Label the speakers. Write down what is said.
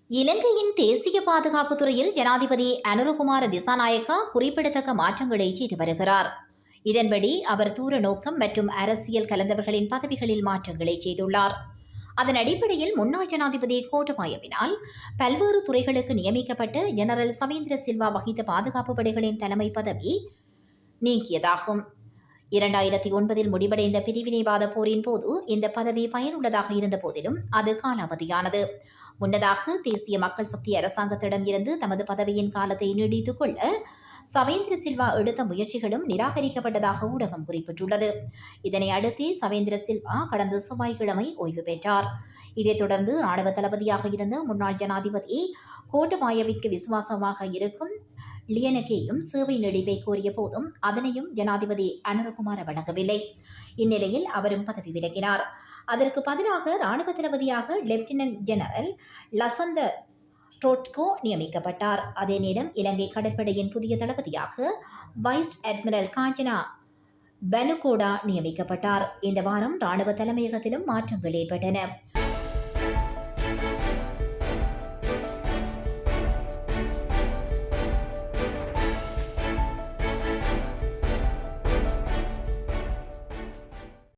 Speaker 1: இலங்கையின் தேசிய பாதுகாப்பு துறையில் ஜனாதிபதி அனுரகுமார திசாநாயக்கா குறிப்பிடத்தக்க மாற்றங்களை செய்து வருகிறார். இதன்படி அவர் தூர நோக்கம் மற்றும் அரசியல் கலந்தவர்களின் பதவிகளில் மாற்றங்களை செய்துள்ளார். அதன் அடிப்படையில் முன்னாள் ஜனாதிபதி கோட்டபாயவினால் பல்வேறு துறைகளுக்கு நியமிக்கப்பட்ட ஜெனரல் சவேந்திர சில்வா வகித்த பாதுகாப்பு படைகளின் தலைமை பதவி நீங்கியதாகும். 2009 முடிவடைந்த பிரிவினைவாத போரின் போது இந்த பதவி பயனுள்ளதாக இருந்த போதிலும் அது காலாவதியானது. முன்னதாக தேசிய மக்கள் சக்தி அரசாங்கத்திடம் இருந்து தமது பதவியின் காலத்தை நீடித்துக் கொள்ள சவேந்திர சில்வா எடுத்த முயற்சிகளும் நிராகரிக்கப்பட்டதாக ஊடகம் குறிப்பிட்டுள்ளது. இதனை அடுத்து சவேந்திர சில்வா கடந்த செவ்வாய்க்கிழமை ஓய்வு பெற்றார். இதைத் தொடர்ந்து ராணுவ தளபதியாக இருந்த முன்னாள் ஜனாதிபதி கோட்டபாயவிற்கு விசுவாசமாக இருக்கும் லியனகேயும் சேவை நீடிப்பை கோரிய போதும் அதனையும் ஜனாதிபதி அனுரகுமார வழங்கவில்லை. இந்நிலையில் அவரும் பதவி விலகினார். அதற்கு பதிலாக ராணுவ தளபதியாக லெப்டினன்ட் ஜெனரல் லசந்த ட்ரோட்கோ நியமிக்கப்பட்டார். அதே நேரம் இலங்கை கடற்படையின் புதிய தளபதியாக வைஸ் அட்மிரல் காஞ்சனா பனுகோடா நியமிக்கப்பட்டார். இந்த வாரம் ராணுவ தலைமையகத்திலும் மாற்றங்கள் ஏற்பட்டன.